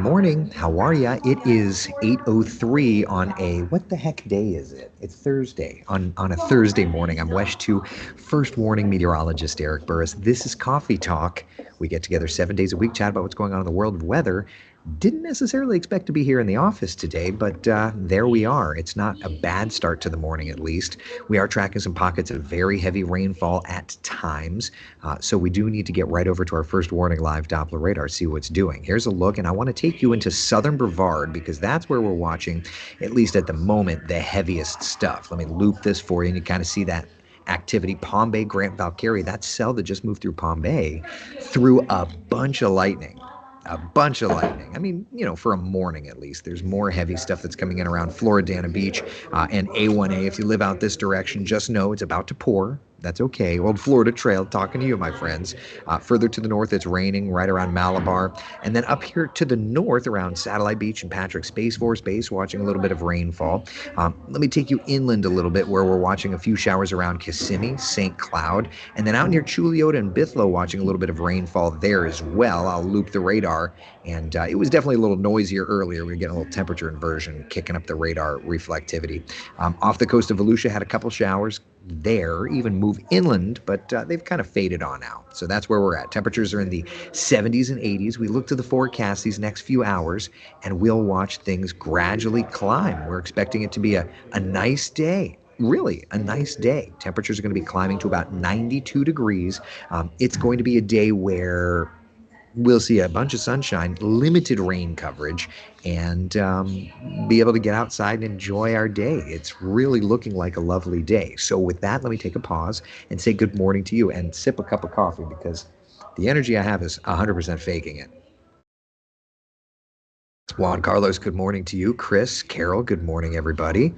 morning. How are ya? It is 8:03 on what the heck day is it? It's Thursday. On a Thursday morning. I'm Wesh 2 first warning meteorologist Eric Burris. This is Coffee Talk. We get together 7 days a week, chat about what's going on in the world of weather. Didn't necessarily expect to be here in the office today, but there we are. It's not a bad start to the morning, at least. We are tracking some pockets of very heavy rainfall at times, so we do need to get right over to our first warning live Doppler radar, see what's doing. Here's a look, and I want to take you into southern Brevard because that's where we're watching, at least at the moment, the heaviest stuff. Let me loop this for you, and you kind of see that activity. Palm Bay, Grant, Valkyrie, that cell that just moved through Palm Bay threw a bunch of lightning. A bunch of lightning. I mean, for a morning at least. There's more heavy stuff that's coming in around Floridana Beach and A1A. If you live out this direction, just know it's about to pour. That's okay. Old Florida Trail, talking to you, my friends. Further to the north, it's raining right around Malabar. And then up here to the north around Satellite Beach and Patrick Space Force Base, watching a little bit of rainfall. Let me take you inland a little bit where we're watching a few showers around Kissimmee, St. Cloud. And then out near Chuliota and Bithlo, watching a little bit of rainfall there as well. I'll loop the radar. And it was definitely a little noisier earlier. We were getting a little temperature inversion, kicking up the radar reflectivity. Off the coast of Volusia, had a couple showers there, even move inland, but they've kind of faded on out. So that's where we're at. Temperatures are in the 70s and 80s. We look to the forecast these next few hours, and we'll watch things gradually climb. We're expecting it to be a nice day. Really a nice day. Temperatures are going to be climbing to about 92 degrees. It's going to be a day where we'll see a bunch of sunshine, limited rain coverage, and be able to get outside and enjoy our day. It's really looking like a lovely day. So with that, let me take a pause and say good morning to you and sip a cup of coffee because the energy I have is 100% faking it. Juan Carlos, good morning to you. Chris, Carol, good morning, everybody.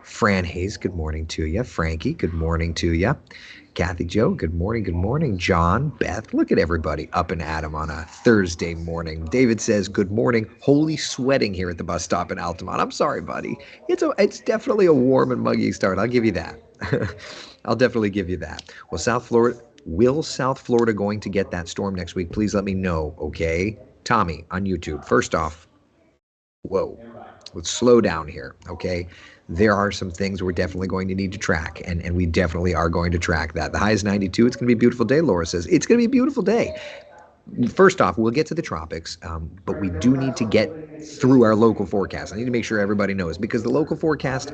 Fran Hayes, good morning to you. Frankie, good morning to you. Kathy Joe, good morning, good morning. John, Beth, look at everybody up and at 'em on a Thursday morning. David says, good morning. Holy sweating here at the bus stop in Altamont. I'm sorry, buddy. It's definitely a warm and muggy start. I'll give you that. I'll definitely give you that. Well, South Florida going to get that storm next week? Please let me know, okay? Tommy on YouTube. First off, whoa, let's slow down here, okay? There are some things we're definitely going to need to track, and we definitely are going to track that. The high is 92. It's going to be a beautiful day, Laura says. It's going to be a beautiful day. First off, we'll get to the tropics, but we do need to get through our local forecast. I need to make sure everybody knows because the local forecast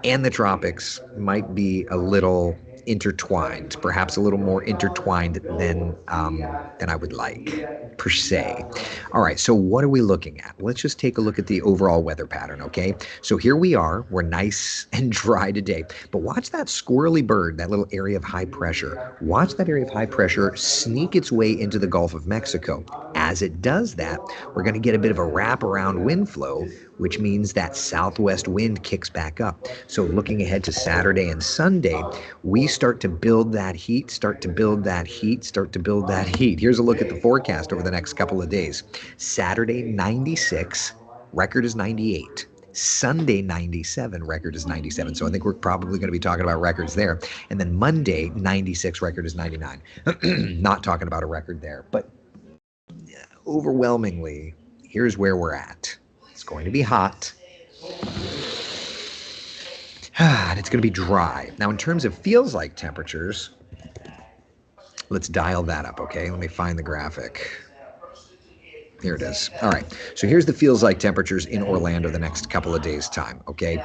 and the tropics might be a little intertwined, perhaps a little more intertwined than I would like, per se. All right, so what are we looking at? Let's just take a look at the overall weather pattern, okay? So here we are. We're nice and dry today, but watch that squirrely bird, that little area of high pressure. Watch that area of high pressure sneak its way into the Gulf of Mexico. As it does that, we're going to get a bit of a wraparound wind flow, which means that southwest wind kicks back up. So looking ahead to Saturday and Sunday, we start to build that heat, start to build that heat, start to build that heat. Here's a look at the forecast over the next couple of days. Saturday, 96, record is 98. Sunday, 97, record is 97. So I think we're probably going to be talking about records there. And then Monday, 96, record is 99. Not talking about a record there. But overwhelmingly, here's where we're at. It's going to be hot. And it's going to be dry. Now, in terms of feels like temperatures, let's dial that up, okay? Let me find the graphic. Here it is. All right. So here's the feels like temperatures in Orlando the next couple of days' time, okay?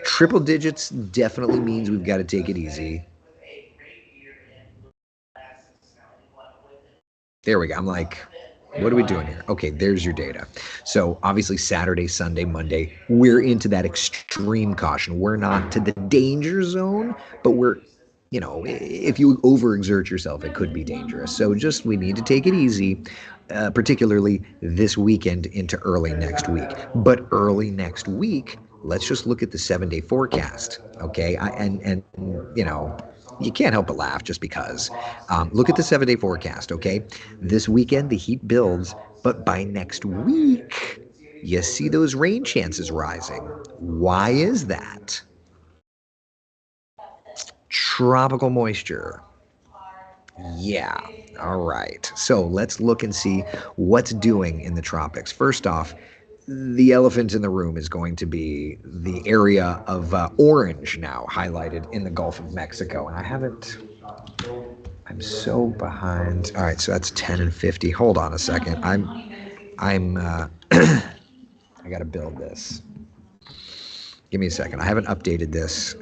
Triple digits definitely means we've got to take it easy. There we go. I'm like, what are we doing here? Okay, there's your data. So obviously Saturday, Sunday, Monday, we're into that extreme caution. We're not to the danger zone, but we're, if you overexert yourself, it could be dangerous. So we need to take it easy, particularly this weekend into early next week. But early next week, let's just look at the 7-day forecast, okay? You can't help but laugh just because. Look at the 7-day forecast, okay? This weekend, the heat builds, but by next week, you see those rain chances rising. Why is that? Tropical moisture. Yeah. All right. So let's look and see what's doing in the tropics. First off, the elephant in the room is going to be the area of orange now highlighted in the Gulf of Mexico. And I haven't, I'm so behind. All right. So that's 10 and 50. Hold on a second. I got to build this. Give me a second. I haven't updated this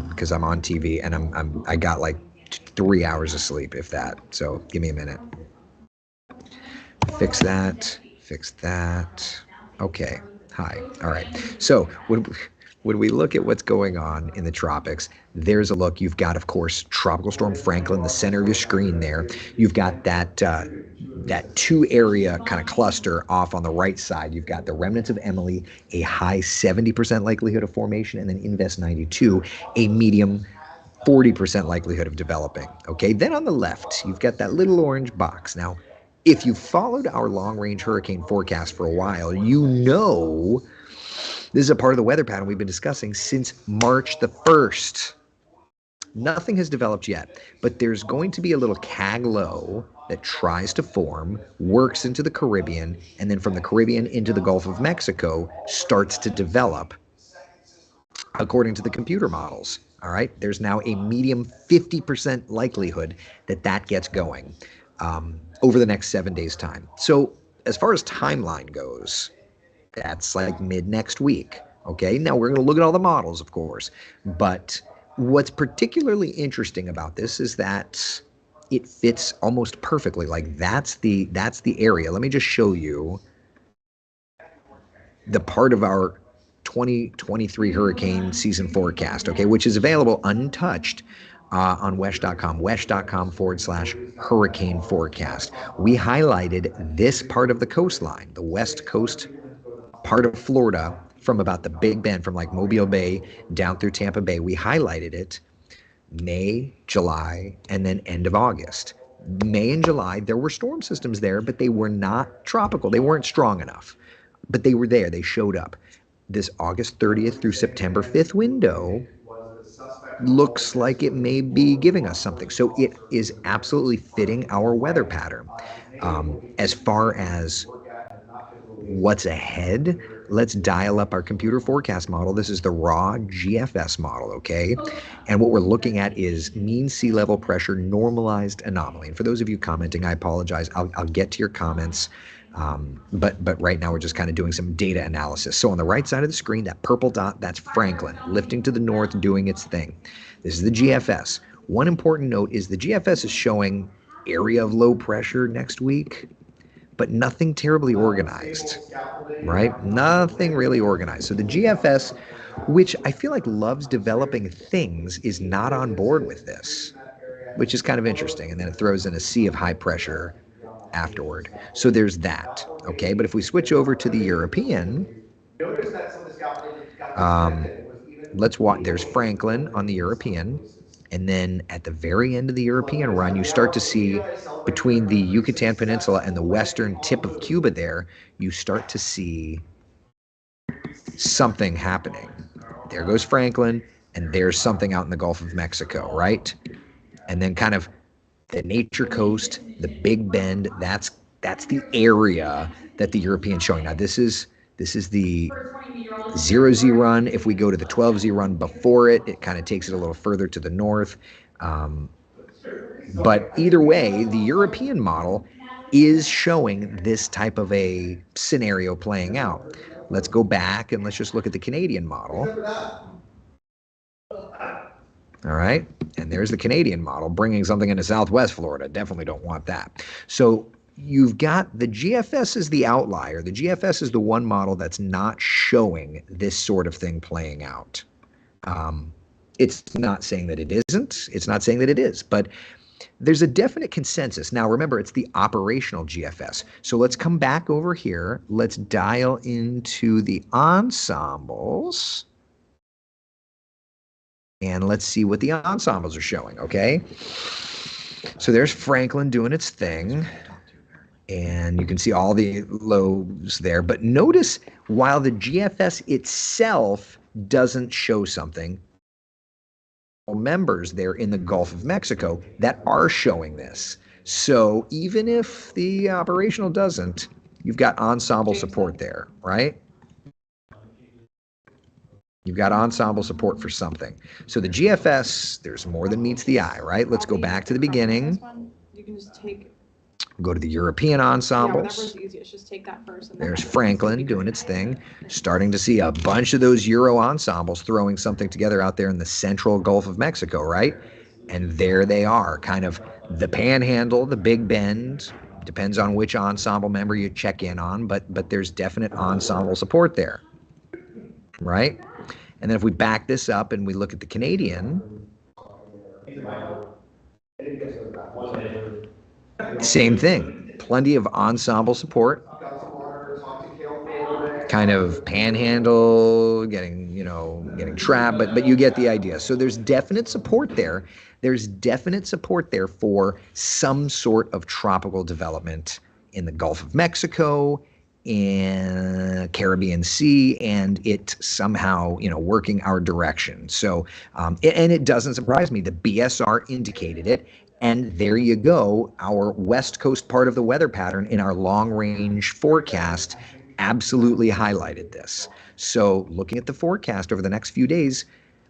because I'm on TV and I got like 3 hours of sleep, if that. So give me a minute. Fix that. Fix that. Okay. Hi. All right. So when we look at what's going on in the tropics, there's a look. You've got, of course, Tropical Storm Franklin, the center of your screen there. You've got that two-area kind of cluster off on the right side. You've got the remnants of Emily, a high 70% likelihood of formation, and then Invest 92, a medium 40% likelihood of developing. Okay, then on the left, you've got that little orange box. Now, if you followed our long-range hurricane forecast for a while, you know this is a part of the weather pattern we've been discussing since March the 1st. Nothing has developed yet, but there's going to be a little CAG low that tries to form, works into the Caribbean, and then from the Caribbean into the Gulf of Mexico starts to develop according to the computer models. All right, there's now a medium 50% likelihood that that gets going over the next 7 days' time. So as far as timeline goes, that's like mid next week. Okay, now we're going to look at all the models, of course, but what's particularly interesting about this is that it fits almost perfectly. Like that's the area. Let me just show you the part of our 2023 hurricane season forecast, okay, which is available untouched on wesh.com, wesh.com/hurricane forecast. We highlighted this part of the coastline, the west coast part of Florida, from about the Big Bend, from like Mobile Bay down through Tampa Bay. We highlighted it May, July, and then end of August. May and July, there were storm systems there, but they were not tropical. They weren't strong enough, but they were there. They showed up. This August 30th through September 5th window looks like it may be giving us something. So it is absolutely fitting our weather pattern. As far as what's ahead, let's dial up our computer forecast model. This is the raw GFS model, okay? And what we're looking at is mean sea level pressure normalized anomaly. And for those of you commenting, I apologize. I'll get to your comments. But right now we're just kind of doing some data analysis. So on the right side of the screen, that purple dot, that's Franklin, lifting to the north, doing its thing. This is the GFS. One important note is the GFS is showing area of low pressure next week, but nothing terribly organized, right? Nothing really organized. So the GFS, which I feel like loves developing things, is not on board with this, which is kind of interesting. And then it throws in a sea of high pressure afterward. So there's that, okay? But if we switch over to the European, let's watch. There's Franklin on the European. And then at the very end of the European run, you start to see between the Yucatan Peninsula and the western tip of Cuba there, you start to see something happening. There goes Franklin, and there's something out in the Gulf of Mexico, right? And then kind of the Nature Coast, the Big Bend, that's the area that the European's showing. Now this is the 0Z run. If we go to the 12Z run before it, it kind of takes it a little further to the north. But either way, the European model is showing this type of a scenario playing out. Let's go back and let's just look at the Canadian model. All right, and there's the Canadian model bringing something into Southwest Florida. Definitely don't want that. So you've got the GFS is the outlier. The GFS is the one model that's not showing this sort of thing playing out. It's not saying that it isn't. It's not saying that it is, but there's a definite consensus. Now, remember, it's the operational GFS. So let's come back over here. Let's dial into the ensembles. And let's see what the ensembles are showing, okay? So there's Franklin doing its thing. And you can see all the lows there. But notice, while the GFS itself doesn't show something, members there in the Gulf of Mexico that are showing this. So even if the operational doesn't, you've got ensemble support there, right? You've got ensemble support for something. So the GFS, there's more than meets the eye, right? Let's go back to the beginning. You can just take. Go to the European ensembles. Yeah, whatever's easiest. Just take that first. And There's Franklin doing its thing. Starting to see a bunch of those Euro ensembles throwing something together out there in the central Gulf of Mexico, right? And there they are, kind of the Panhandle, the Big Bend. Depends on which ensemble member you check in on, but there's definite ensemble support there, right? And then if we back this up and we look at the Canadian, same thing. Plenty of ensemble support. Kind of Panhandle, getting trapped, but you get the idea. So there's definite support there. There's definite support there for some sort of tropical development in the Gulf of Mexico, in Caribbean Sea, and it somehow, working our direction. So, and it doesn't surprise me. The BSR indicated it. And there you go. Our West Coast part of the weather pattern in our long range forecast absolutely highlighted this. So looking at the forecast over the next few days,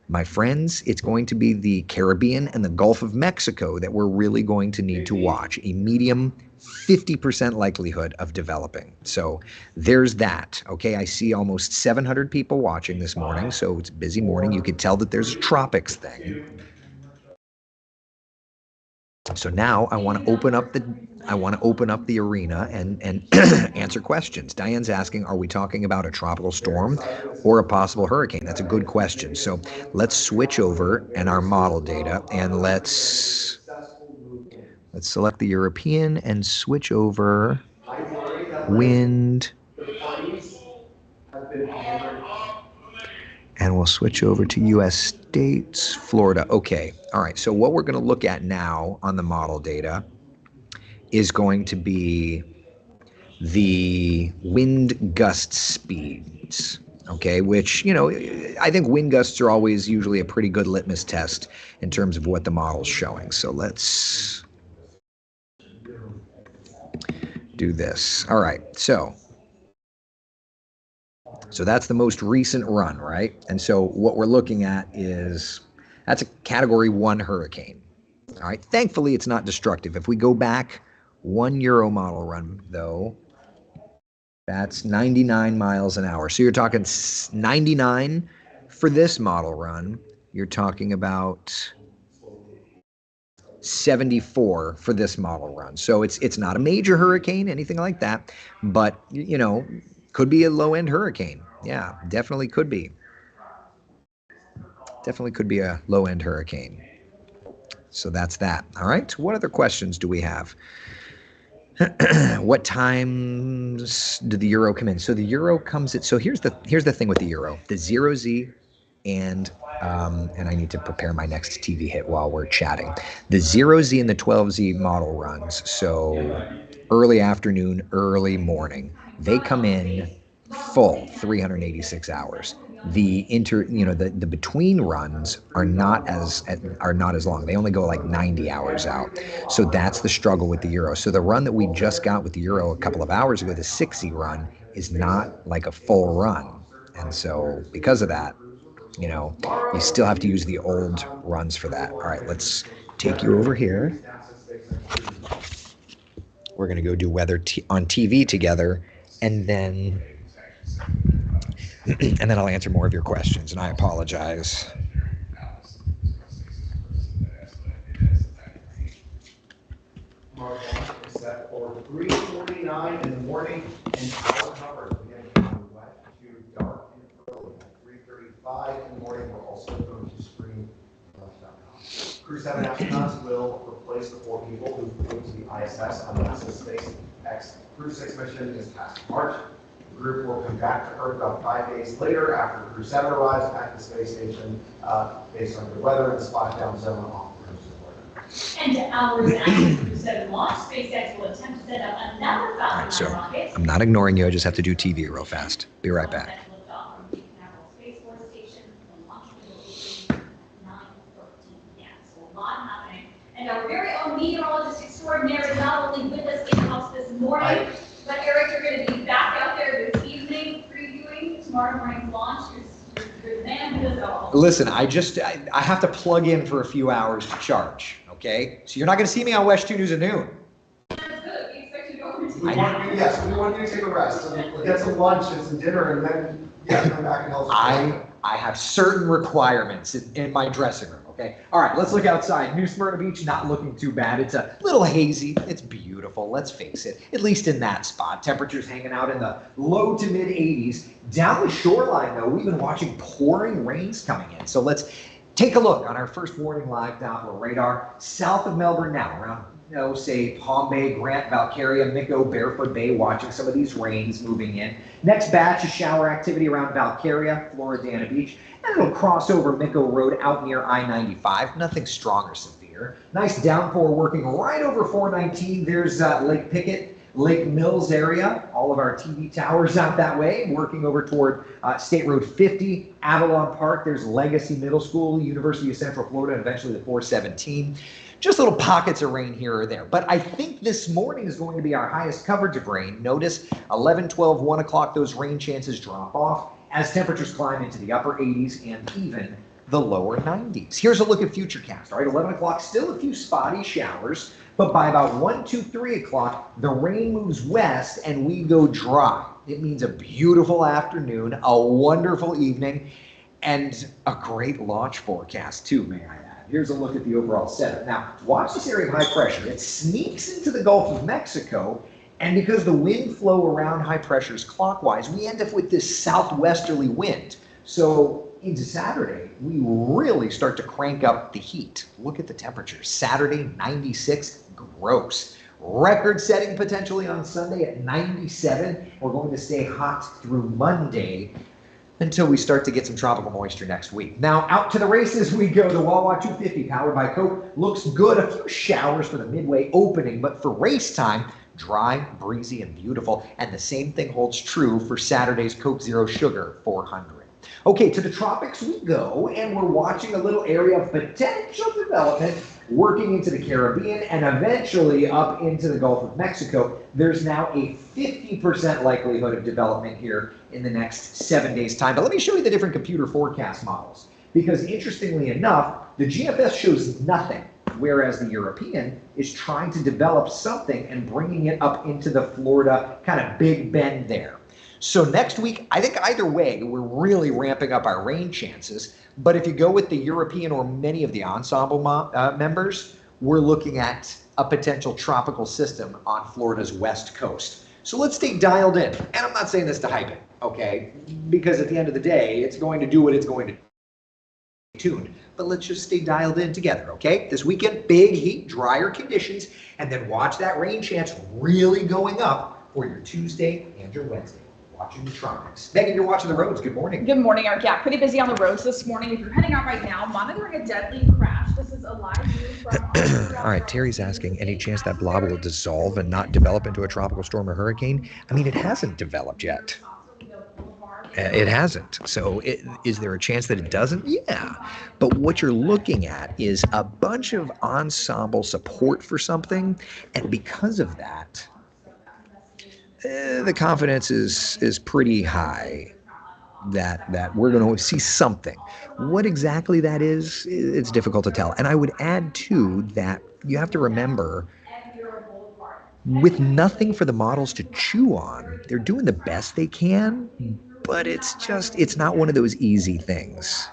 my friends, it's going to be the Caribbean and the Gulf of Mexico that we're really going to need to watch. A medium 50% likelihood of developing. So there's that. Okay, I see almost 700 people watching this morning, so it's a busy morning. You could tell that there's a tropics thing. So now I want to open up the arena and answer questions. Diane's asking, are we talking about a tropical storm or a possible hurricane? That's a good question. So let's switch over and our model data, and let's select the European and switch over wind. And we'll switch over to U.S. states, Florida. Okay, all right, so what we're going to look at now on the model data is going to be the wind gust speeds, okay, which, I think wind gusts are always usually a pretty good litmus test in terms of what the model's showing. So let's do this. All right, so that's the most recent run, right? And so what we're looking at that's a Category 1 hurricane. All right, thankfully it's not destructive. If we go back 1 Euro model run, though, that's 99 miles an hour. So you're talking 99 for this model run. You're talking about 74 for this model run. So it's not a major hurricane, anything like that, but, could be a low-end hurricane. Yeah, definitely could be. Definitely could be a low-end hurricane. So that's that. All right. What other questions do we have? What times did the euro come in? So the euro comes in. So here's the thing with the euro. The 0Z and I need to prepare my next TV hit while we're chatting. The 0Z and the 12Z model runs. So early afternoon, early morning. They come in full 386 hours. The the between runs are not as long. They only go like 90 hours out. So that's the struggle with the euro. So the run that we just got with the euro a couple of hours ago, the 6Z run, is not like a full run. And so because of that, you still have to use the old runs for that. All right, let's take you over here. We're going to go do weather on TV together, and then I'll answer more of your questions, and I apologize. Set for 3:49 in the morning and power covered. Again, wet to dark and early. At 3:35 in the morning, we're also going to screen left.com. Crew 7 astronauts will replace the 4 people who flew to the ISS on NASA's SpaceX Crew 6 mission this past March. The group will come back to Earth about 5 days later after Crew 7 arrives at the space station based on the weather and the splashdown zone off the coast of Florida. And hours after Crew 7 launch, SpaceX will attempt to set up another Falcon 9 rocket. I'm not ignoring you. I just have to do TV real fast. Be right back. Space Force Station, the launch will be 9:13. and our very own meteorologist extraordinary, not only with us in-house this morning, but Eric, you're going to be back out there this evening previewing tomorrow morning's launch. You're the man who does it all. Listen, I have to plug in for a few hours to charge, okay? So you're not going to see me on West 2 News at noon. That's good. We expect you to go over to We want you to take a rest, and get some lunch and some dinner, and then come back and help. I have certain requirements in my dressing room, okay? All right, let's look outside. New Smyrna Beach, not looking too bad. It's a little hazy. It's beautiful, let's face it, at least in that spot. Temperatures hanging out in the low to mid 80s. Down the shoreline, though, we've been watching pouring rains coming in. So let's take a look on our first warning live Doppler radar. South of Melbourne now, around say Palm Bay, Grant, Valcaria, Micco, Barefoot Bay, watching some of these rains moving in. Next batch of shower activity around Valcaria, Floridana Beach, and it'll cross over Micco Road out near I-95. Nothing strong or severe. Nice downpour working right over 419. There's Lake Pickett, Lake Mills area. All of our TV towers out that way, working over toward State Road 50, Avalon Park. There's Legacy Middle School, University of Central Florida, and eventually the 417. Just little pockets of rain here or there. But I think this morning is going to be our highest coverage of rain. Notice 11, 12, 1 o'clock, those rain chances drop off as temperatures climb into the upper 80s and even the lower 90s. Here's a look at Futurecast. All right, 11 o'clock, still a few spotty showers, but by about 1, 2, 3 o'clock, the rain moves west and we go dry. It means a beautiful afternoon, a wonderful evening, and a great launch forecast too, may I add. Here's a look at the overall setup. Now, watch this area of high pressure. It sneaks into the Gulf of Mexico, and because the wind flow around high pressure is clockwise, we end up with this southwesterly wind. So into Saturday, we really start to crank up the heat. Look at the temperatures. Saturday, 96, gross. Record-setting potentially on Sunday at 97. We're going to stay hot through Monday, until we start to get some tropical moisture next week. Now, out to the races we go. The Wawa 250, powered by Coke, looks good. A few showers for the midway opening, but for race time, dry, breezy, and beautiful. And the same thing holds true for Saturday's Coke Zero Sugar 400. Okay, to the tropics we go, and we're watching a little area of potential development working into the Caribbean and eventually up into the Gulf of Mexico. There's now a 50% likelihood of development here in the next 7 days' time. But let me show you the different computer forecast models, because interestingly enough, the GFS shows nothing, whereas the European is trying to develop something and bringing it up into the Florida kind of Big Bend there. So next week, I think either way, we're really ramping up our rain chances. But if you go with the European or many of the ensemble members, we're looking at a potential tropical system on Florida's west coast. So let's stay dialed in. And I'm not saying this to hype it, okay? Because at the end of the day, it's going to do what it's going to tuned. But let's just stay dialed in together, okay? This weekend, big heat, drier conditions, and then watch that rain chance really going up for your Tuesday and your Wednesday. Watching the tropics. Megan, you're watching the roads. Good morning. Good morning, Eric. Yeah, pretty busy on the roads this morning. If you're heading out right now, monitoring a deadly crash. This is a live news from All right, Terry's asking, any chance that blob will dissolve and not develop into a tropical storm or hurricane? I mean, it hasn't developed yet. It hasn't. So is there a chance that it doesn't? Yeah. But what you're looking at is a bunch of ensemble support for something. And because of that, the confidence is pretty high that we're going to see something. What exactly that is, it's difficult to tell. And I would add, too, that you have to remember, with nothing for the models to chew on, they're doing the best they can, but it's not one of those easy things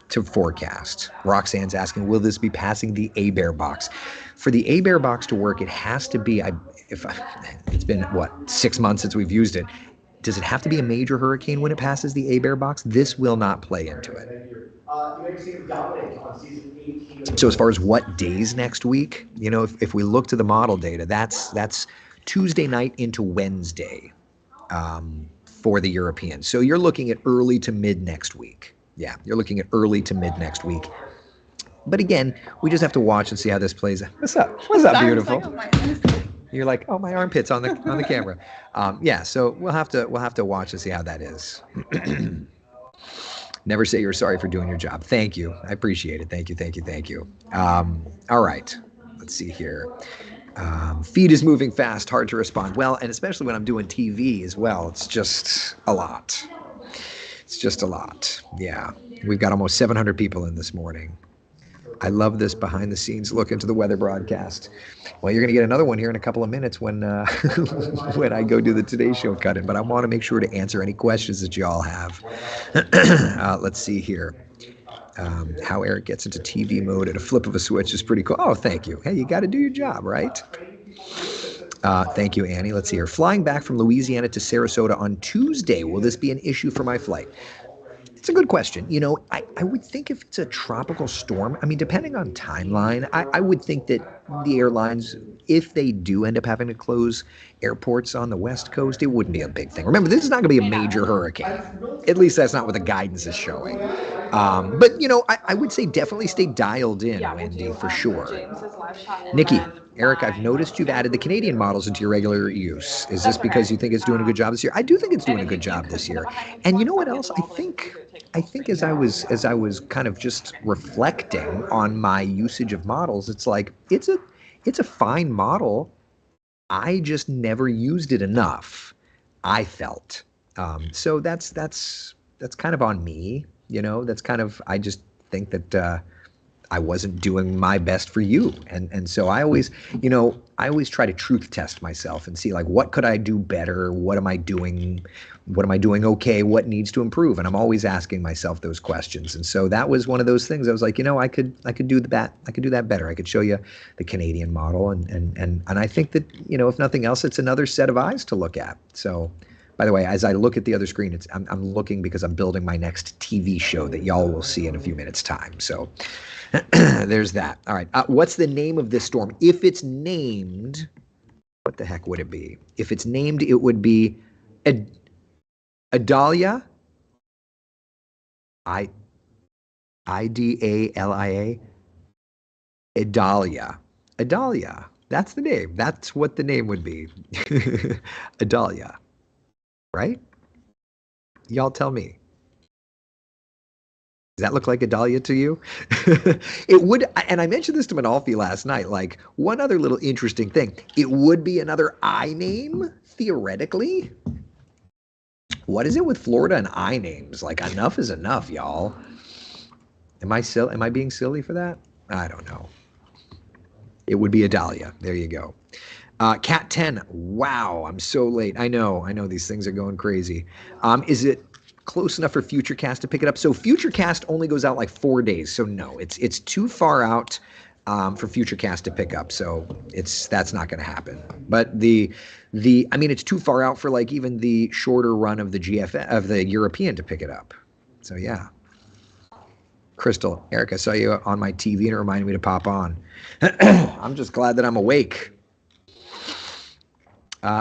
to forecast. Roxanne's asking, will this be passing the A-Bear box? For the A-Bear box to work, it has to be, it's been, 6 months since we've used it. Does it have to be a major hurricane when it passes the A-Bear box? This will not play into it. So as far as what days next week, if we look to the model data, that's Tuesday night into Wednesday for the Europeans. So you're looking at early to mid next week. Yeah, you're looking at early to mid next week. But again, we just have to watch and see how this plays out. What's up? What's up, beautiful? You're like, oh, my armpit's on the camera. Yeah, so we'll have to watch and see how that is. Never say you're sorry for doing your job. Thank you. I appreciate it. Thank you, thank you, thank you. All right. Let's see here. Feed is moving fast, hard to respond. Well, and especially when I'm doing TV as well, it's just a lot. It's just a lot. Yeah. We've got almost 700 people in this morning. I love this behind the scenes look into the weather broadcast. Well, you're going to get another one here in a couple of minutes when when I go do the Today Show cut-in, but I want to make sure to answer any questions that you all have. Let's see here. How Eric gets into TV mode at a flip of a switch is pretty cool. Oh, thank you. Hey, you got to do your job, right? Thank you, Annie. Let's see here. Flying back from Louisiana to Sarasota on Tuesday. Will this be an issue for my flight? It's a good question. You know, I would think if it's a tropical storm, I mean, depending on timeline, I would think that the airlines, if they do end up having to close airports on the West Coast, it wouldn't be a big thing. Remember, this is not going to be a major hurricane. At least that's not what the guidance is showing. But, you know, I would say definitely stay dialed in, Wendy, for sure. Nikki, Eric, I've noticed you've added the Canadian models into your regular use. Is this because you think it's doing a good job this year? I do think it's doing a good job this year. And you know what else? I think as I was kind of just reflecting on my usage of models, it's like it's a fine model. I just never used it enough, I felt. So that's kind of on me, you know. That's kind of, I just think that I wasn't doing my best for you. And so I always try to truth test myself and see, like, what could I do better? What am I doing? What am I doing okay? What needs to improve? And I'm always asking myself those questions. And so that was one of those things. I was like, you know, I could do that. I could do that better. I could show you the Canadian model. And I think that, you know, if nothing else, it's another set of eyes to look at. So, by the way, as I look at the other screen, I'm looking because I'm building my next TV show that y'all will see in a few minutes' time. So there's that. All right. What's the name of this storm? If it's named, what the heck would it be? If it's named, it would be Idalia. Idalia. Idalia. Idalia. That's the name. That's what the name would be. Idalia. Right? Y'all tell me. Does that look like a dahlia to you? It would, and I mentioned this to Manalfi last night, like, one other little interesting thing. It would be another I name, theoretically. What is it with Florida and I names? Like, enough is enough, y'all. Am I being silly for that? I don't know. It would be a dahlia. There you go. Cat 10. Wow, I'm so late. I know these things are going crazy. Is it close enough for Futurecast to pick it up? So Futurecast only goes out like 4 days. So no, it's too far out for Futurecast to pick up. So that's not going to happen. But I mean, it's too far out for like even the shorter run of the GFN of the European to pick it up. So yeah. Crystal, Eric, I saw you on my TV and it reminded me to pop on. I'm just glad that I'm awake.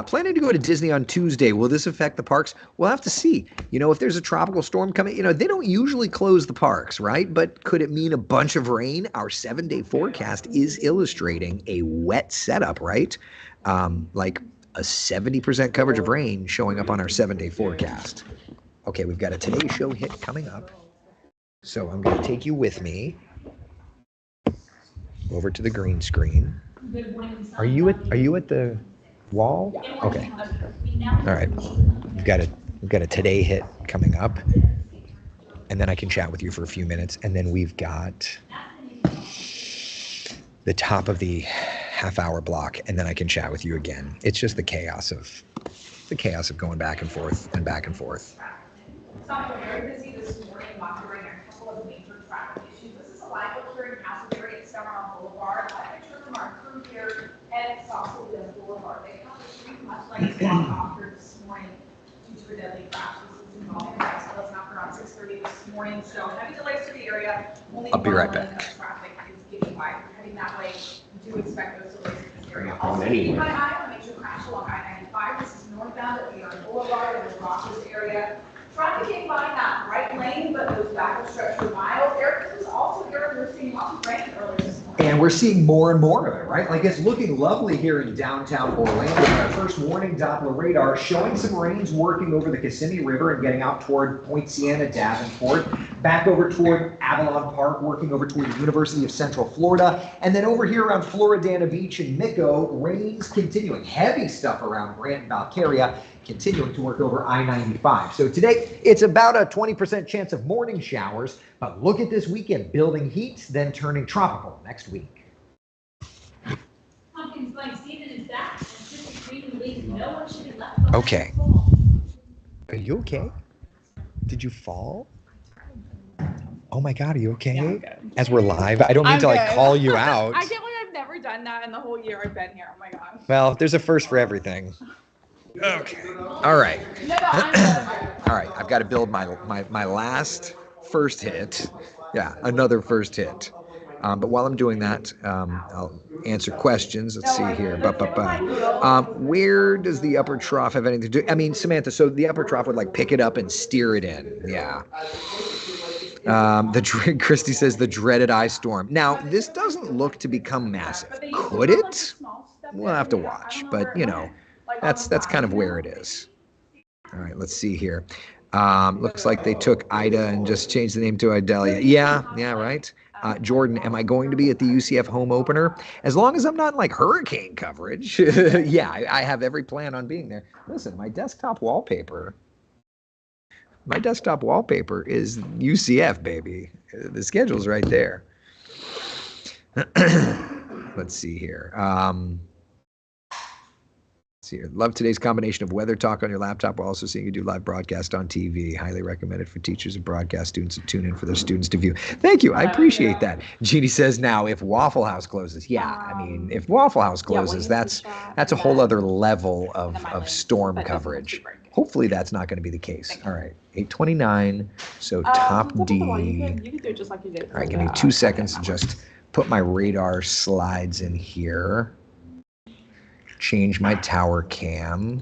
Planning to go to Disney on Tuesday. Will this affect the parks? We'll have to see. You know, if there's a tropical storm coming, you know, they don't usually close the parks, right? But could it mean a bunch of rain? Our 7-day forecast is illustrating a wet setup, right? Like a 70% coverage of rain showing up on our 7-day forecast. Okay, we've got a Today Show hit coming up. So I'm going to take you with me over to the green screen. Are you at the wall? Okay. All right. We've got a Today hit coming up, and then I can chat with you for a few minutes, and then we've got the top of the half-hour block, and then I can chat with you again. It's just the chaos of going back and forth and back and forth. So I'm very busy this morning monitoring a couple of major traffic issues. This is a live look here in Castleberry at Summerall Boulevard. Live picture from our crew here at Sausalito Boulevard. They have the street much like it's blocked off here this morning due to a deadly crash. This is involving bicycles happened around 6:30 this morning. So heavy delays to the area. Only I'll be right one lane back. of traffic is getting by. If you're heading that way, we do expect those delays in this area. Also, keep an eye on a major crash along I-95. This is northbound at Leon Boulevard in the Rockies area. Traffic came by that right lane, but those back stretch for miles. Eric, this was also here. We're seeing lots of rain earlier this morning. And we're seeing more and more of it, right? Like it's looking lovely here in downtown Orlando. Our first warning Doppler radar showing some rains working over the Kissimmee River and getting out toward Point Siena, Davenport, back over toward Avalon Park, working over toward the University of Central Florida, and then over here around Floridana Beach and Mico, rains continuing. Heavy stuff around Grant and Valcaria, continuing to work over I-95. So today, it's about a 20% chance of morning showers, but look at this weekend, building heat, then turning tropical next week. Pumpkins by Stephen is back, and Sister Green believes no one should be left behind. Okay. Are you okay? Did you fall? Oh my God, are you okay? Yeah, I'm good. As we're live, I don't mean to like call you out. I can't believe I've never done that in the whole year I've been here. Oh my God. Well, there's a first for everything. Okay. All right. No, I'm good. All right. I've got to build my last first hit. Yeah, another first hit. But while I'm doing that, I'll answer questions. Let's see here. Where does the upper trough have anything to do? I mean, Samantha, so the upper trough would like pick it up and steer it in. Yeah. Christy says the dreaded ice storm. Now, this doesn't look to become massive. Could it? We'll have to watch. But, you know, that's kind of where it is. All right, let's see here. Looks like they took Ida and just changed the name to Idalia. Yeah, right. Jordan, am I going to be at the UCF home opener? As long as I'm not in like hurricane coverage. Yeah, I have every plan on being there. Listen, my desktop wallpaper is UCF, baby. The schedule's right there. Let's see here. Love today's combination of weather talk on your laptop while also seeing you do live broadcast on TV. Highly recommended for teachers and broadcast students to tune in for their students to view. Thank you. I appreciate that. Jeannie says now if Waffle House closes. Yeah, I mean, if Waffle House closes, that's a whole other level of storm coverage. Hopefully that's not going to be the case. All right, 8:29. So top D. You can do it just like you did. All right, give me 2 seconds to just put my radar slides in here. Change my tower cam.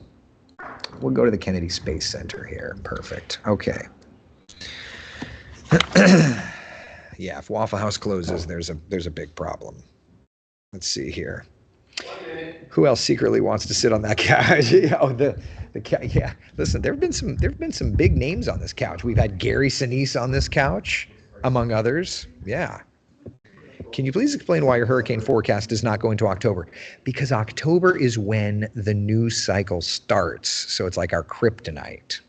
We'll go to the Kennedy Space Center here. Perfect. Okay. Yeah, if Waffle House closes, there's a big problem. Let's see here. Who else secretly wants to sit on that couch? Oh, the couch. Yeah. Listen, there've been some big names on this couch. We've had Gary Sinise on this couch, among others. Yeah. Can you please explain why your hurricane forecast does not go into October? Because October is when the news cycle starts. So it's like our kryptonite.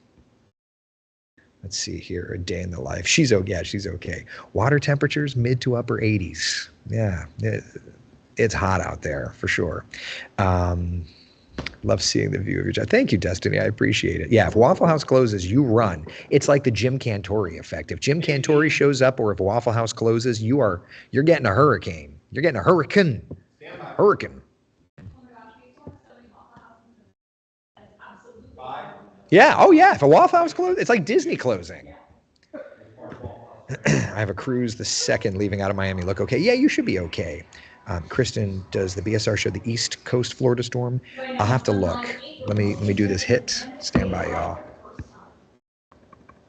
Let's see here. A day in the life. She's okay. Water temperatures mid to upper 80s. Yeah, it's hot out there for sure. Love seeing the view of your job. Thank you, Destiny. I appreciate it. Yeah, if Waffle House closes, you run. It's like the Jim Cantore effect. If Jim Cantore shows up or if Waffle House closes, you're getting a hurricane. You're getting a hurricane. Hurricane. Yeah. Oh, yeah. If a Waffle House closes, it's like Disney closing. I have a cruise the 2nd leaving out of Miami. Look okay. Yeah, you should be okay. Kristen, does the BSR show the East Coast Florida storm? I'll have to look. Let me do this hit. Stand by, y'all.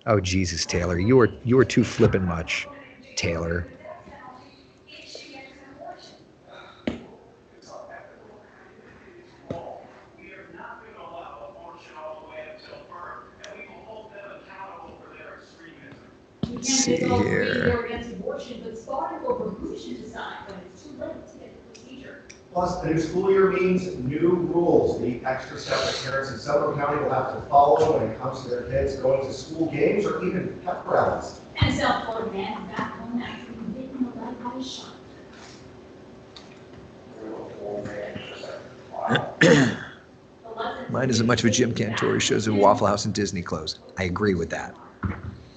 Oh Jesus, Taylor, you are too flippin' much, Taylor. Let's see here. Plus, the new school year means new rules. The extra step that parents in Sumner County will have to follow when it comes to their kids going to school games or even pep rallies. And South Florida man back home after being led by a shot. Mine isn't much of a Jim Cantore shows of Waffle House and Disney closed. I agree with that.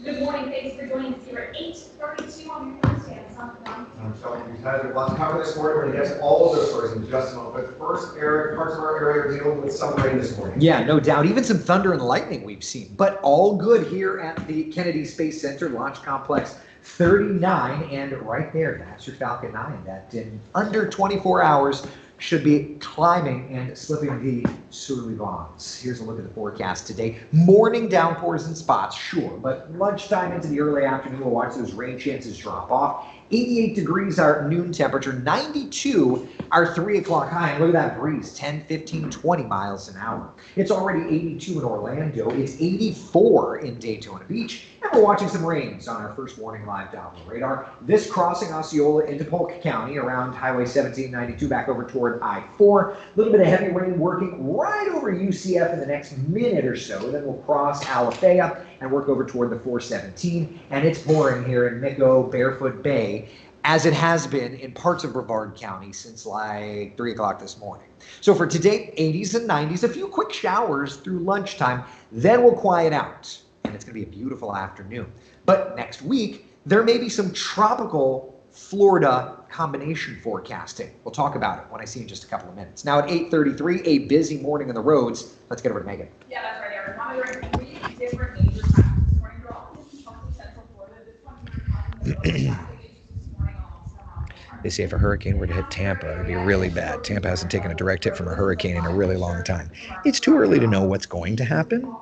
Good morning. Thanks for joining us here at 8:32 on your Thursday. I'm so excited. Let's cover this morning. We're going to get to all of those stories in just a moment. But first, Eric, parts of our area are dealing with some rain this morning. Yeah, no doubt. Even some thunder and lightning we've seen. But all good here at the Kennedy Space Center Launch Complex 39, and right there, that's your Falcon 9. That in under 24 hours should be climbing and slipping the southerly bonds. Here's a look at the forecast today. Morning downpours in spots, sure, but lunchtime into the early afternoon, we'll watch those rain chances drop off. 88 degrees our noon temperature, 92 our 3 o'clock high. And look at that breeze, 10, 15, 20 miles an hour. It's already 82 in Orlando. It's 84 in Daytona Beach. And we're watching some rains on our first warning live Doppler radar. This crossing Osceola into Polk County around Highway 1792 back over toward I-4. A little bit of heavy rain working right over UCF in the next minute or so. Then we'll cross Alafaya and work over toward the 417. And it's pouring here in Mico, Barefoot Bay, as it has been in parts of Brevard County since like 3 o'clock this morning. So for today, 80s and 90s, a few quick showers through lunchtime, then we'll quiet out. And it's going to be a beautiful afternoon. But next week, there may be some tropical Florida combination forecasting. We'll talk about it when I see you in just a couple of minutes. Now at 8:33, a busy morning on the roads. Let's get over to Megan. Yeah, that's right, Eric. Monitoring 3 different major tracks this morning. They're all in chunks of central Florida. This one here causing the traffic issues this morning almost around the They say if a hurricane were to hit Tampa, it'd be really bad. Tampa hasn't taken a direct hit from a hurricane in a really long time. It's too early to know what's going to happen,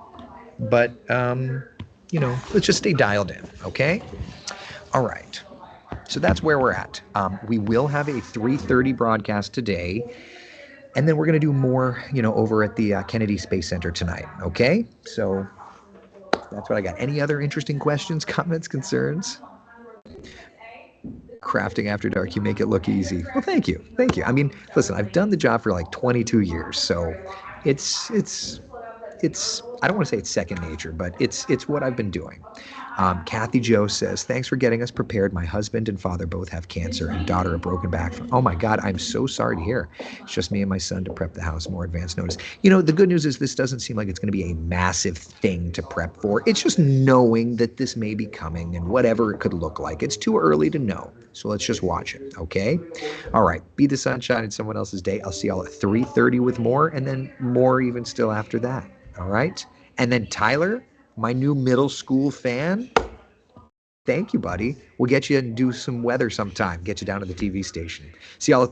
but, let's just stay dialed in, okay? All right. So that's where we're at. We will have a 3:30 broadcast today, and then we're going to do more, over at the Kennedy Space Center tonight, okay? So that's what I got. Any other interesting questions, comments, concerns? Crafting After Dark, you make it look easy. Well, thank you. Thank you. I mean, listen, I've done the job for like 22 years, so it's I don't want to say it's second nature, but it's what I've been doing. Kathy Joe says, thanks for getting us prepared. My husband and father both have cancer and daughter a broken back. Oh my God, I'm so sorry to hear. It's just me and my son to prep the house, more advance notice. The good news is this doesn't seem like it's going to be a massive thing to prep for. It's just knowing that this may be coming and whatever it could look like. It's too early to know. So let's just watch it, okay? All right, be the sunshine in someone else's day. I'll see y'all at 3:30 with more, and then more even still after that, all right? And then Tyler, my new middle school fan, thank you, buddy. We'll get you and do some weather sometime. Get you down to the TV station. See y'all at 3.